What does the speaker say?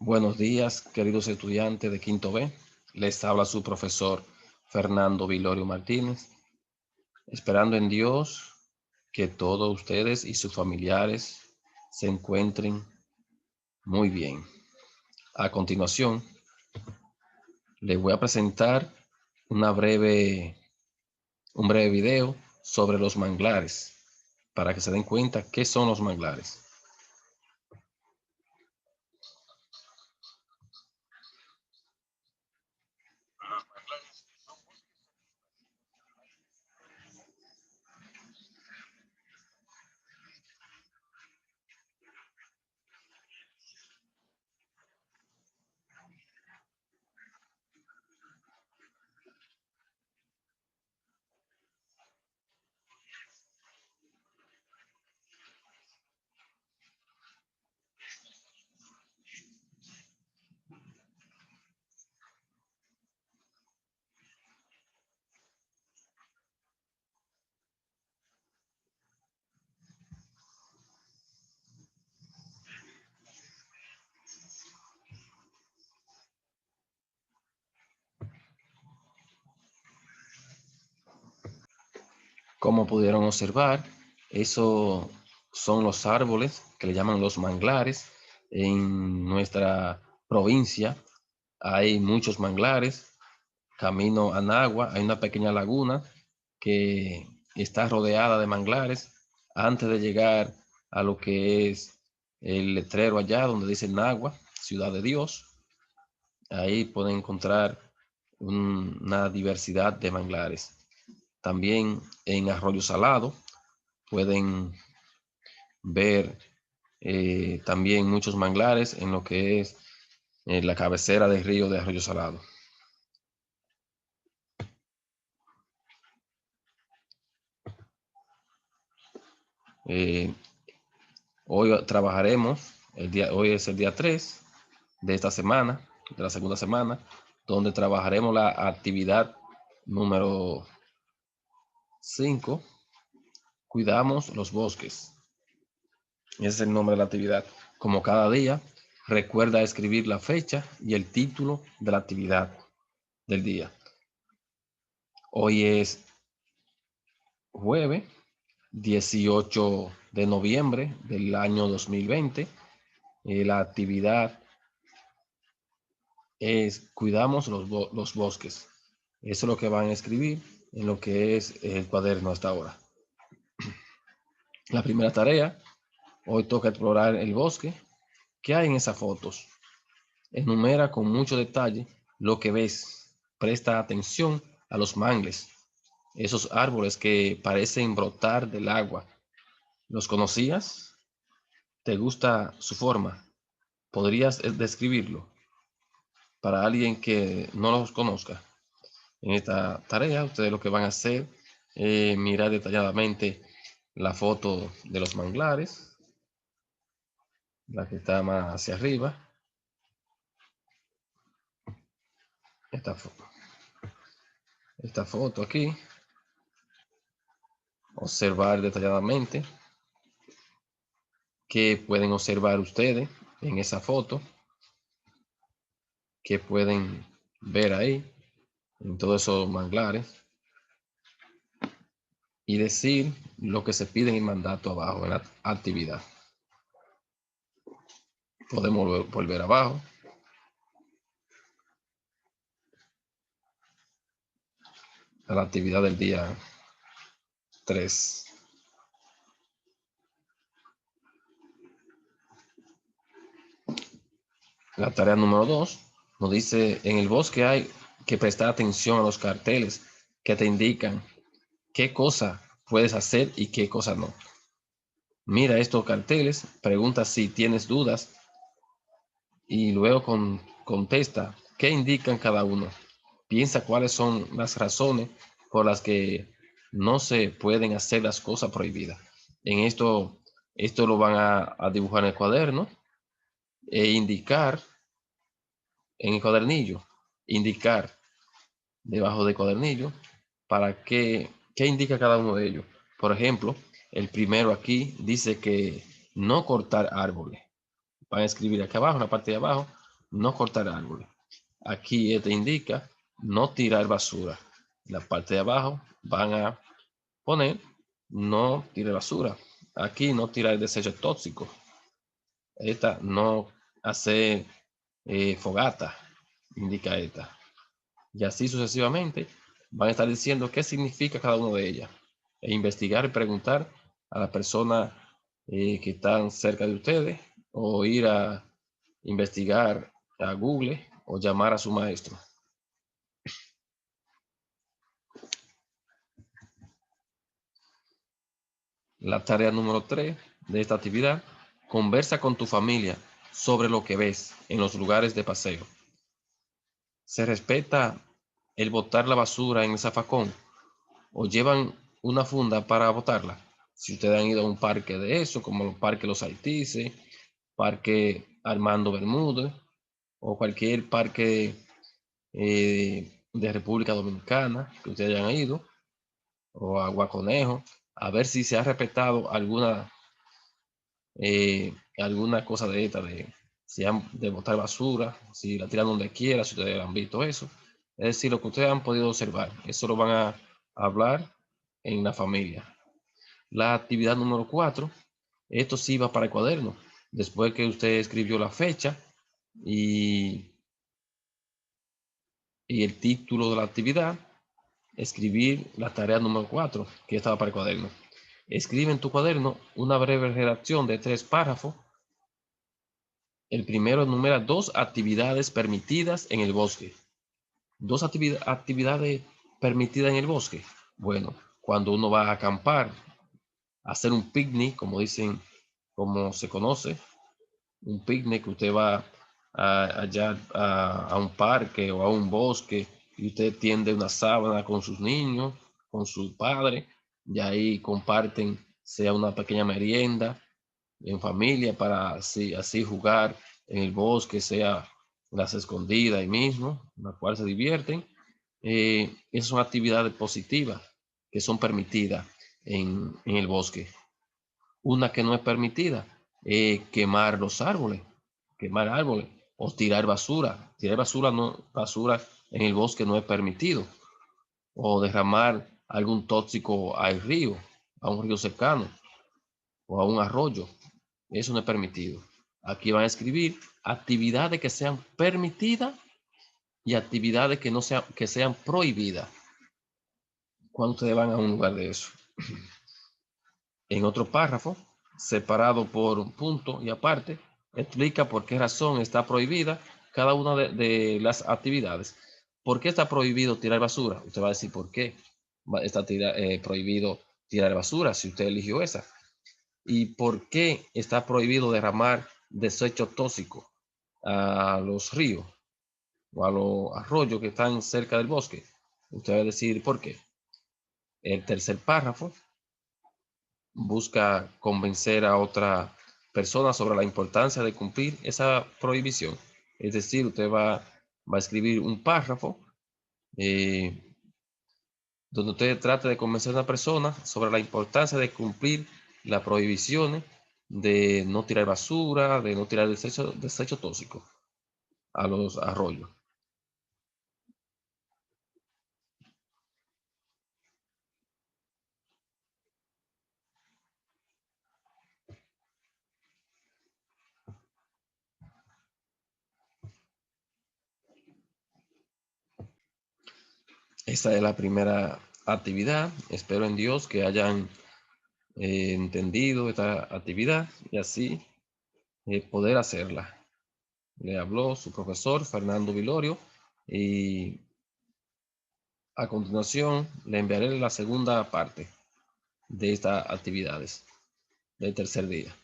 Buenos días, queridos estudiantes de Quinto B. Les habla su profesor Fernando Vilorio Martínez, esperando en Dios que todos ustedes y sus familiares se encuentren muy bien. A continuación, les voy a presentar un breve video sobre los manglares, para que se den cuenta qué son los manglares. Como pudieron observar, esos son los árboles que le llaman los manglares. En nuestra provincia hay muchos manglares. Camino a Nagua hay una pequeña laguna que está rodeada de manglares. Antes de llegar a lo que es el letrero allá donde dice Nagua, Ciudad de Dios, ahí pueden encontrar una diversidad de manglares. También en Arroyo Salado pueden ver también muchos manglares en lo que es la cabecera del río de Arroyo Salado. Hoy trabajaremos, hoy es el día 3 de esta semana, de la segunda semana, donde trabajaremos la actividad número 5, cuidamos los bosques. Ese es el nombre de la actividad. Como cada día, recuerda escribir la fecha y el título de la actividad del día. Hoy es jueves 18 de noviembre del año 2020. La actividad es cuidamos los bosques. Eso es lo que van a escribir en lo que es el cuaderno hasta ahora. La primera tarea, hoy toca explorar el bosque. ¿Qué hay en esas fotos? Enumera con mucho detalle lo que ves. Presta atención a los mangles, esos árboles que parecen brotar del agua. ¿Los conocías? ¿Te gusta su forma? ¿Podrías describirlo para alguien que no los conozca? En esta tarea, ustedes lo que van a hacer es mirar detalladamente la foto de los manglares, la que está más hacia arriba. Esta foto aquí. Observar detalladamente qué pueden observar ustedes en esa foto, qué pueden ver ahí en todos esos manglares, y decir lo que se pide en el mandato abajo en la actividad. Podemos volver abajo. A la actividad del día 3. La tarea número 2 nos dice: en el bosque hay que prestar atención a los carteles que te indican qué cosa puedes hacer y qué cosa no. Mira estos carteles, pregunta si tienes dudas y luego contesta qué indican cada uno. Piensa cuáles son las razones por las que no se pueden hacer las cosas prohibidas. En esto lo van a dibujar en el cuaderno e indicar en el cuadernillo, indicar debajo del cuadernillo para qué indica cada uno de ellos. Por ejemplo, el primero aquí dice que no cortar árboles. Van a escribir aquí abajo, en la parte de abajo, no cortar árboles. Aquí te indica no tirar basura. En la parte de abajo van a poner no tirar basura. Aquí no tirar desechos tóxicos. Esta no hacer fogata, indica esta. Y así sucesivamente van a estar diciendo qué significa cada una de ellas. E investigar y preguntar a las personas que están cerca de ustedes, o ir a investigar a Google o llamar a su maestro. La tarea número 3 de esta actividad: conversa con tu familia sobre lo que ves en los lugares de paseo. ¿Se respeta el botar la basura en el zafacón o llevan una funda para botarla? Si ustedes han ido a un parque de eso, como el Parque Los Altíces, Parque Armando Bermúdez o cualquier parque de República Dominicana que ustedes hayan ido, o a Guaconejo, a ver si se ha respetado alguna cosa de esta, si han de botar basura, si la tiran donde quiera, si ustedes han visto eso. Es decir, lo que ustedes han podido observar, eso lo van a hablar en la familia. La actividad número 4, esto sí va para el cuaderno. Después que usted escribió la fecha y el título de la actividad, escribir la tarea número 4, que estaba para el cuaderno. Escribe en tu cuaderno una breve redacción de 3 párrafos. El primero enumera 2 actividades permitidas en el bosque. 2 actividades permitidas en el bosque. Bueno, cuando uno va a acampar, a hacer un picnic, como dicen, como se conoce, un picnic, que usted va allá a un parque o a un bosque y usted tiende una sábana con sus niños, con su padre, y ahí comparten, sea una pequeña merienda en familia, para así jugar en el bosque, sea las escondidas ahí mismo, en la cual se divierten. Esas son actividades positivas que son permitidas en el bosque. Una que no es permitida, quemar los árboles, o tirar basura. Tirar basura en el bosque no es permitido. O derramar algún tóxico al río, a un río cercano o a un arroyo. Eso no es permitido. Aquí van a escribir actividades que sean permitidas y actividades que no sean, que sean prohibidas cuando ustedes van a un lugar de eso. En otro párrafo, separado por un punto y aparte, explica por qué razón está prohibida cada una de las actividades. ¿Por qué está prohibido tirar basura? Usted va a decir por qué está prohibido tirar basura si usted eligió esa. ¿Y por qué está prohibido derramar desechos tóxicos a los ríos o a los arroyos que están cerca del bosque? Usted va a decir por qué. El tercer párrafo busca convencer a otra persona sobre la importancia de cumplir esa prohibición. Es decir, usted va a escribir un párrafo donde usted trate de convencer a una persona sobre la importancia de cumplir las prohibiciones de no tirar basura, de no tirar desecho tóxico a los arroyos. Esta es la primera actividad. Espero en Dios que hayan entendido esta actividad y así poder hacerla. Le habló su profesor Fernando Vilorio y a continuación le enviaré la segunda parte de estas actividades del tercer día.